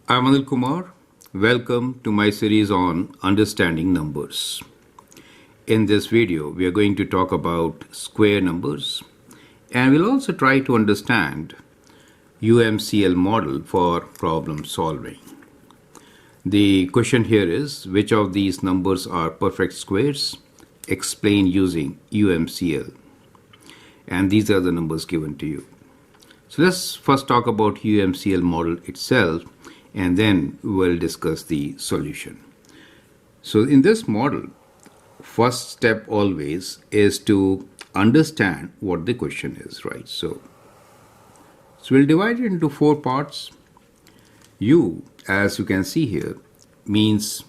I'm Anil Kumar. Welcome to my series on understanding numbers. In this video, we are going to talk about square numbers and we'll also try to understand UMCL model for problem solving. The question here is, which of these numbers are perfect squares? Explain using UMCL. And these are the numbers given to you. So let's first talk about UMCL model itself and then we'll discuss the solution. So in this model, first step always is to understand what the question is, right? So we'll divide it into 4 parts. U, as you can see here, means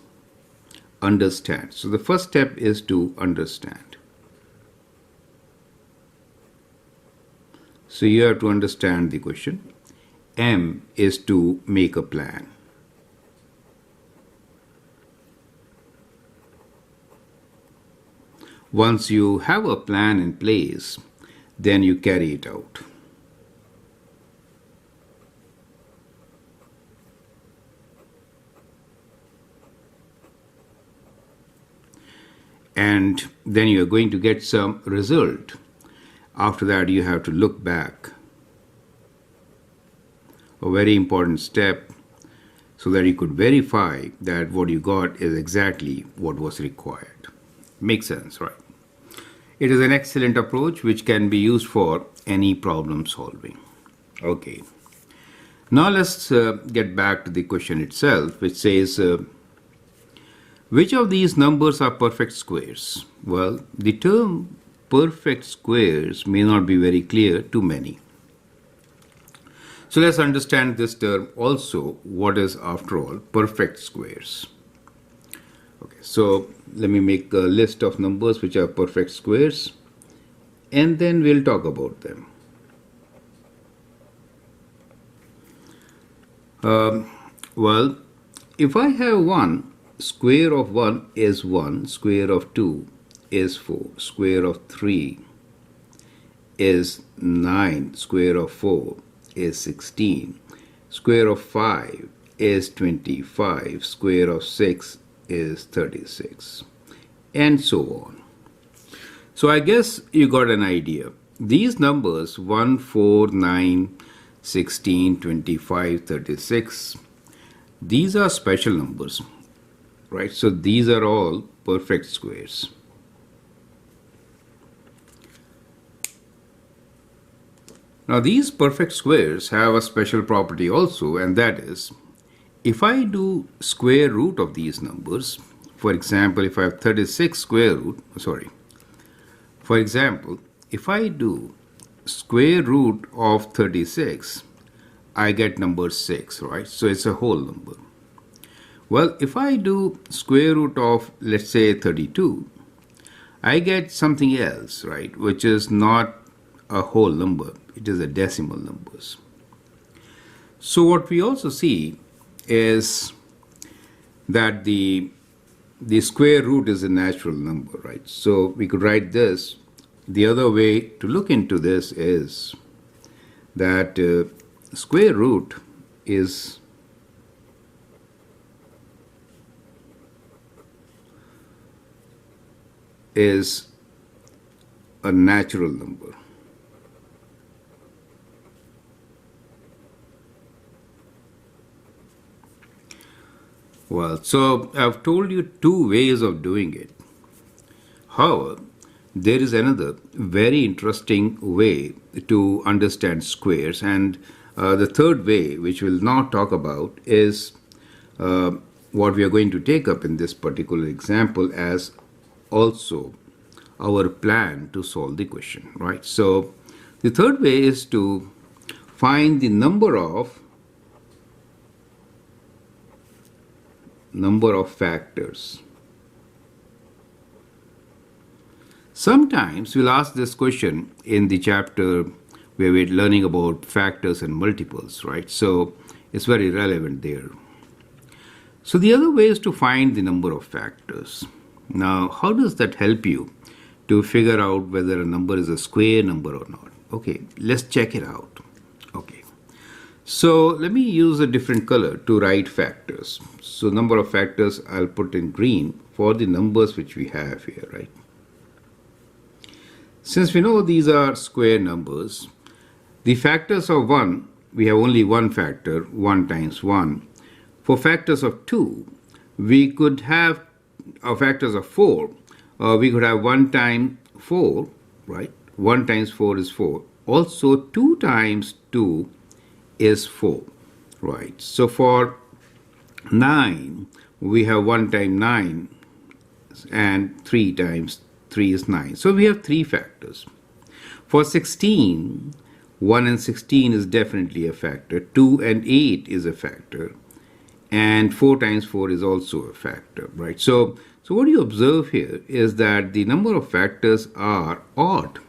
understand. So the first step is to understand. So you have to understand the question. M is to make a plan. Once you have a plan in place, then you carry it out. And then you are going to get some result. After that, you have to look back. A very important step so that you could verify that what you got is exactly what was required. Makes sense, right? It is an excellent approach which can be used for any problem solving. Okay. Now let's get back to the question itself, which says, which of these numbers are perfect squares? Well, the term perfect squares may not be very clear to many. So let's understand this term also. What is, after all, perfect squares? Okay, so let me make a list of numbers which are perfect squares and then we'll talk about them. Well, if I have 1, square of 1 is 1, square of 2 is 4, square of 3 is 9, square of 4 is 16, square of 5 is 25, square of 6 is 36, and so on. So I guess you got an idea. These numbers 1, 4, 9, 16, 25, 36, these are special numbers, right? So these are all perfect squares. Now these perfect squares have a special property also, and that is, if I do square root of these numbers, for example, if I have 36 square root, for example, if I do square root of 36, I get number 6, right? So it's a whole number. Well, if I do square root of, let's say, 32, I get something else, right? Which is not a whole number. It is a decimal numbers. So what we also see is that the square root is a natural number, right? So we could write this. The other way to look into this is that square root is a natural number. Well, so I've told you 2 ways of doing it. However, there is another very interesting way to understand squares, and the third way, which we'll not talk about, is what we are going to take up in this particular example as also our plan to solve the question, right? So the third way is to find the number of factors. Sometimes we'll ask this question in the chapter where we're learning about factors and multiples, right? So it's very relevant there. So the other way is to find the number of factors. Now, how does that help you to figure out whether a number is a square number or not? Okay, let's check it out. Okay. So let me use a different color to write factors. So number of factors I'll put in green for the numbers which we have here, right? Since we know these are square numbers, the factors of 1, we have only one factor, 1 times 1. For factors of 2, we could have, factors of 4, we could have 1 times 4, right? 1 times 4 is 4. Also, 2 times 2 is 4, right? So for 9, we have 1 times 9, and 3 times 3 is 9. So we have 3 factors. For 16, 1 and 16 is definitely a factor. 2 and 8 is a factor. And 4 times 4 is also a factor, right? So what you observe here is that the number of factors are odd.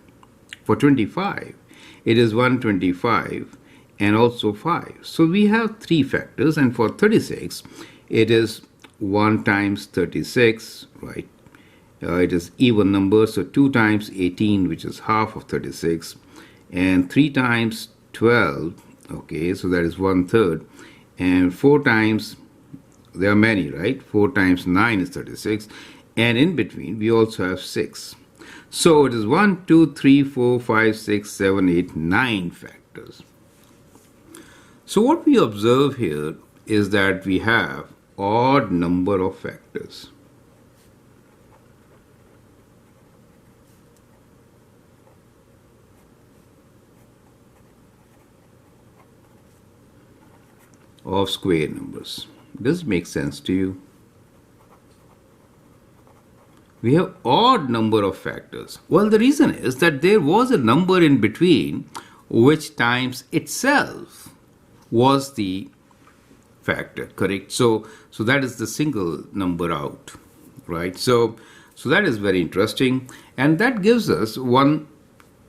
For 25, it is 125 and also 5. So we have 3 factors. And for 36, it is 1 times 36, right? It is even number, so 2 times 18, which is half of 36, and 3 times 12, okay, so that is 1/3, and 4 times, there are many, right? 4 times 9 is 36, and in between we also have 6. So it is 1, 2, 3, 4, 5, 6, 7, 8, 9 factors. So what we observe here is that we have odd number of factors. Of square numbers. Does it make sense to you? We have odd number of factors. Well, the reason is that there was a number in between which times itself was the factor, correct? So that is the single number out, right? So that is very interesting, and that gives us one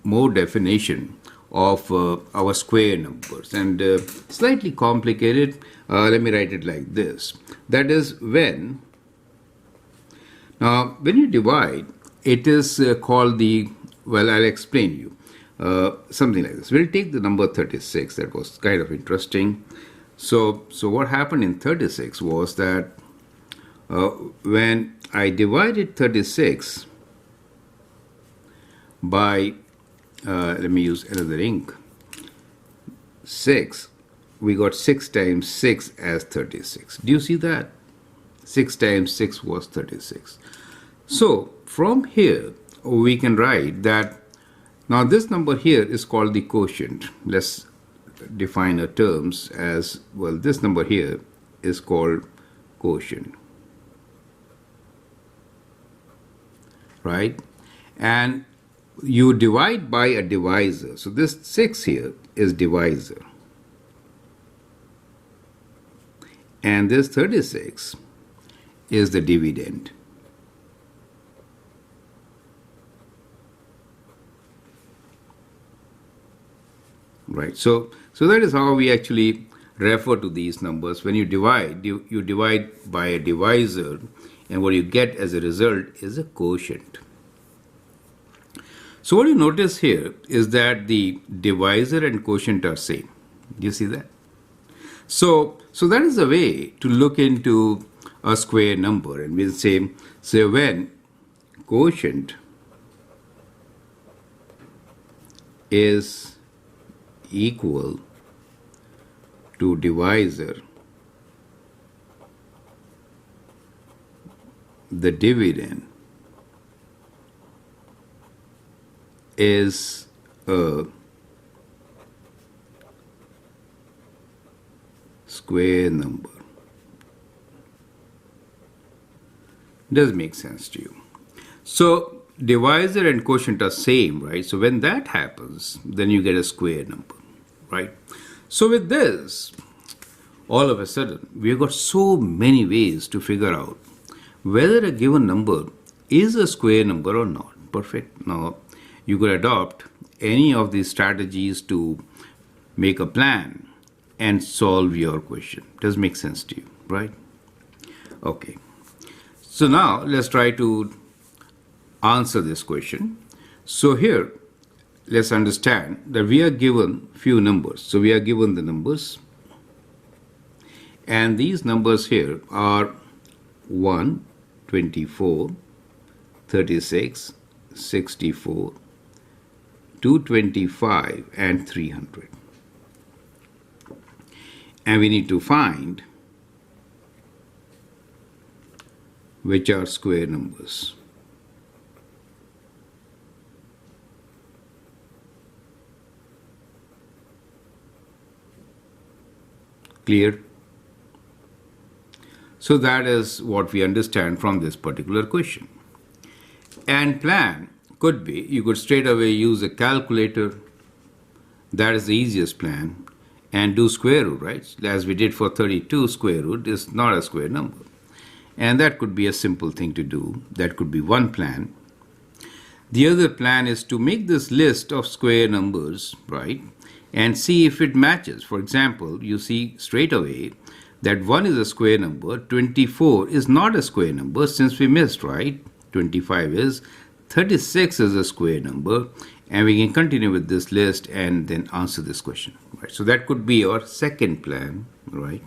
more definition of our square numbers, and slightly complicated. Let me write it like this. That is when you divide, it is called the, well, I'll explain you something like this. We'll take the number 36. That was kind of interesting. So what happened in 36 was that when I divided 36 by let me use another ink, 6, we got 6 times 6 as 36. Do you see that? 6 times 6 was 36. So from here we can write that now this number here is called the quotient. Let's define our terms as, well, this number here is called quotient, right? And you divide by a divisor. So this 6 here is divisor. And this 36 is the dividend. Right. So that is how we actually refer to these numbers. When you divide, you divide by a divisor, and what you get as a result is a quotient. So what you notice here is that the divisor and quotient are same. Do you see that? So that is a way to look into a square number, and we'll say when quotient is equal to divisor, the dividend is a square number. Does make sense to you? So divisor and quotient are same, right? So when that happens, then you get a square number, right? So with this, all of a sudden, we've got so many ways to figure out whether a given number is a square number or not. Perfect. Now, you could adopt any of these strategies to make a plan and solve your question. Does make sense to you, right? Okay. So now let's try to answer this question. So here, let's understand that we are given few numbers. So we are given the numbers, and these numbers here are 1, 24, 36, 64, 225 and 300. And we need to find which are square numbers. Clear? So that is what we understand from this particular question. And plan could be, you could straight away use a calculator. That is the easiest plan. And do square root, right? As we did for 32, square root is not a square number. And that could be a simple thing to do. That could be one plan. The other plan is to make this list of square numbers, right? And see if it matches. For example, you see straight away that 1 is a square number, 24 is not a square number since we missed, right? 25 is, 36 is a square number, and we can continue with this list and then answer this question, right? So that could be our second plan, right?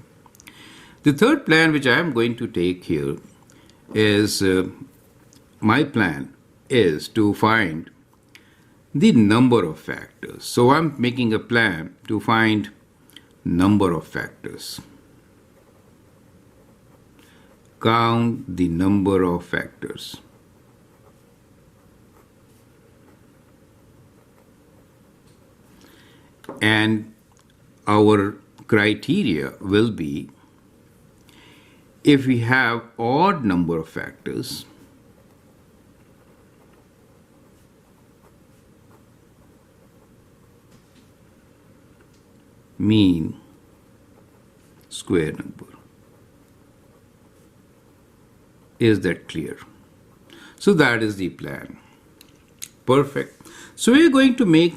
The third plan which I am going to take here is, my plan is to find the number of factors. So I'm making a plan to find number of factors. Count the number of factors. And our criteria will be, if we have odd number of factors, mean square number. Is that clear? So that is the plan. Perfect. So we are going to make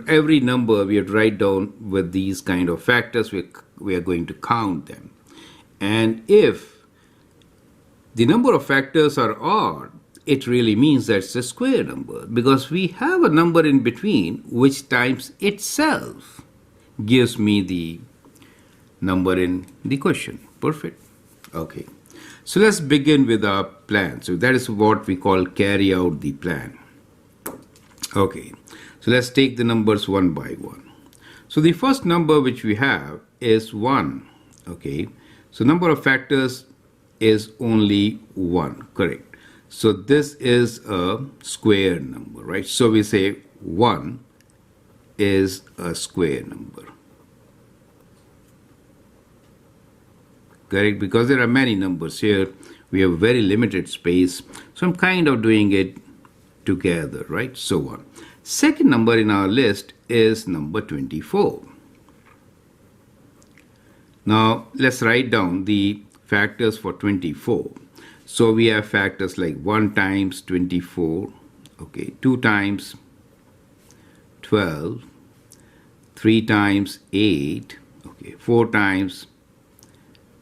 every number we have to write down with these kind of factors. We are going to count them. And if the number of factors are odd, it really means that it's a square number, because we have a number in between which times itself gives me the number in the question. Perfect. Okay. So let's begin with our plan. So that is what we call carry out the plan. Okay. So let's take the numbers one by one. So the first number which we have is 1. Okay. So number of factors is only 1. Correct. So this is a square number, right? So we say 1 is a square number. Correct, because there are many numbers here. We have very limited space. So I'm kind of doing it together, right? So on. Second number in our list is number 24. Now let's write down the factors for 24. So we have factors like 1 times 24, okay, 2 times 12, 3 times 8, okay, 4 times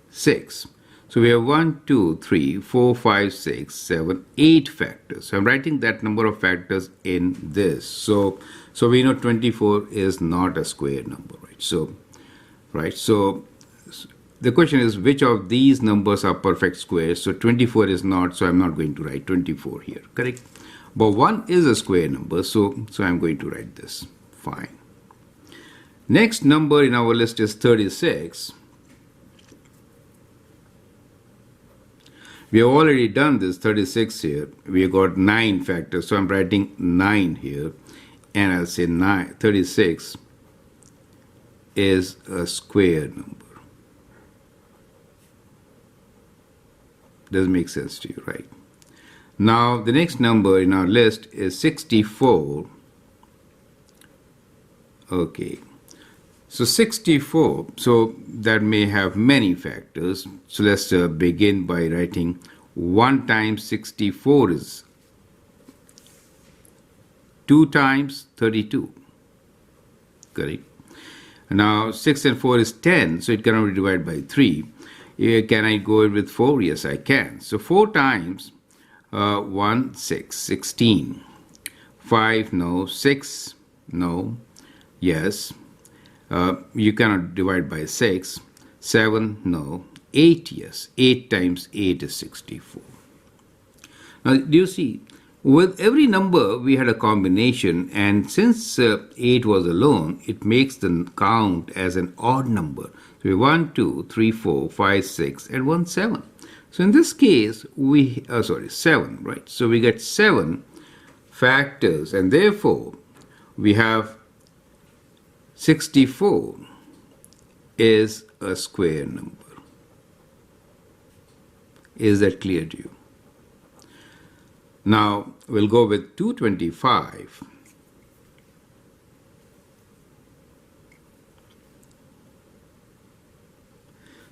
6. So we have 1, 2, 3, 4, 5, 6, 7, 8 factors. So I'm writing that number of factors in this. So we know 24 is not a square number, right? So the question is, which of these numbers are perfect squares? So 24 is not, so I'm not going to write 24 here, correct? But 1 is a square number, so I'm going to write this. Fine. Next number in our list is 36. We have already done this 36 here. We have got 9 factors, so I'm writing 9 here, and I'll say 36 is a square number. Does make sense to you, right? Now the next number in our list is 64. Okay, so 64, so that may have many factors. So let's begin by writing 1 times 64 is 2 times 32, correct? Now 6 and 4 is 10, so it cannot be divided by 3. Can I go with 4? Yes, I can. So 4 times 1, 6, 16. 5, no. 6, no. Yes. You cannot divide by 6. 7, no. 8, yes. 8 times 8 is 64. Now, do you see? With every number, we had a combination, and since 8 was alone, it makes the count as an odd number. So we have 1, 2, 3, 4, 5, 6, and 1, 7. So in this case, 7, right? So we get 7 factors, and therefore we have 64 is a square number. Is that clear to you? Now we'll go with 225.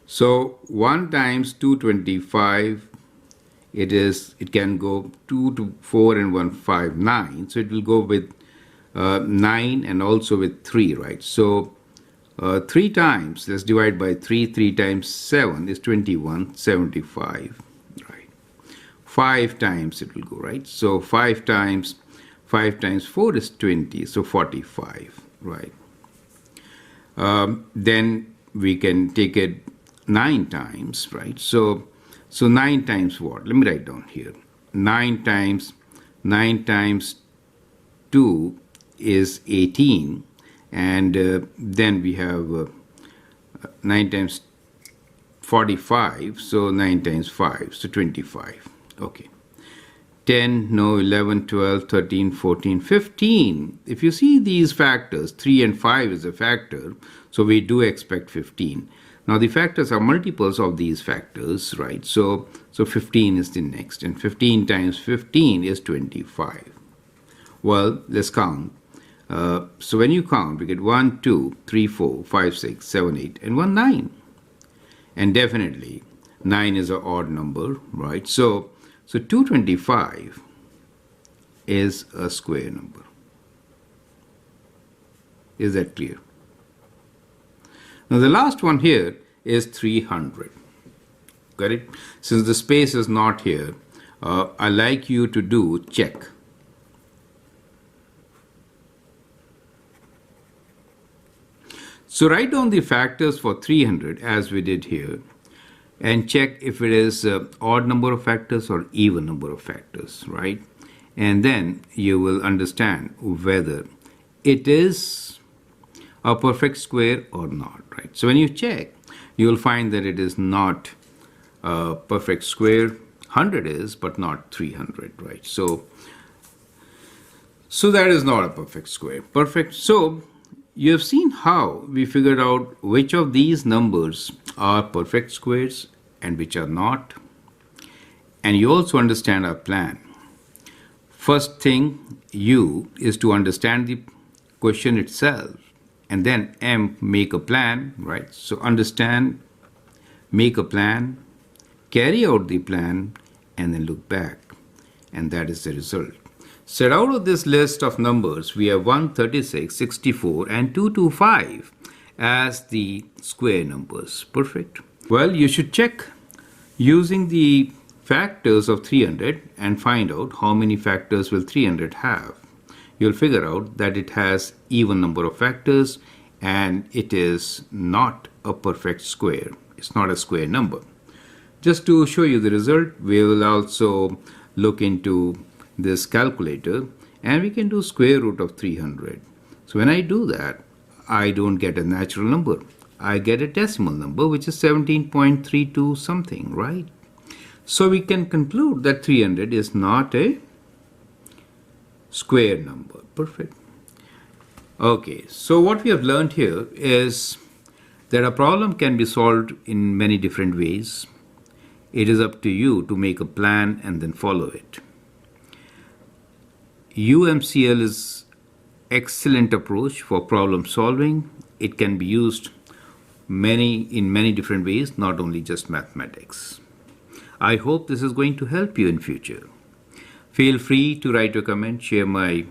So 1 times 225, it can go 2 to 4 and 1, 5, 9. So it will go with 9 and also with 3, right? So 3 times, let's divide by 3. 3 times 7 is 21, 75, right? 5 times it will go, right? So 5 times 4 is 20, so 45, right? Then we can take it 9 times, right? So 9 times what? Let me write down here. 9 times 2 is 18, and then we have 9 times 45, so 9 times 5, so 25. Okay. 10, no. 11, 12, 13, 14, 15. If you see these factors, 3 and 5 is a factor, so we do expect 15. Now the factors are multiples of these factors, right? So 15 is the next, and 15 times 15 is 25. Well, let's count. So when you count, we get 1, 2, 3, 4, 5, 6, 7, 8, and 1, 9. And definitely 9 is an odd number, right? So 225 is a square number. Is that clear? Now the last one here is 300. Got it? Since the space is not here, I like you to do check. So write down the factors for 300 as we did here, and check if it is an odd number of factors or even number of factors, right? And then you will understand whether it is a perfect square or not, right? So when you check, you will find that it is not a perfect square. 100 is, but not 300, right? So that is not a perfect square. Perfect. So you have seen how we figured out which of these numbers are perfect squares and which are not. And you also understand our plan. First thing is to understand the question itself, and then M, make a plan, right? So understand, make a plan, carry out the plan, and then look back. And that is the result. So out of this list of numbers, we have 136, 64, and 225 as the square numbers. Perfect. Well, you should check using the factors of 300 and find out how many factors will 300 have. You'll figure out that it has even number of factors and it is not a perfect square. It's not a square number. Just to show you the result, we will also look into this calculator, and we can do square root of 300. So when I do that, I don't get a natural number. I get a decimal number, which is 17.32 something, right? So we can conclude that 300 is not a square number. Perfect. Okay, so what we have learned here is that a problem can be solved in many different ways. It is up to you to make a plan and then follow it. UMCL is excellent approach for problem solving. It can be used in many different ways, not only just mathematics. I hope this is going to help you in future. Feel free to write a comment, share my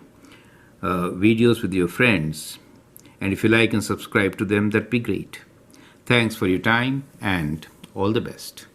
videos with your friends, and if you like and subscribe to them, that'd be great. Thanks for your time and all the best.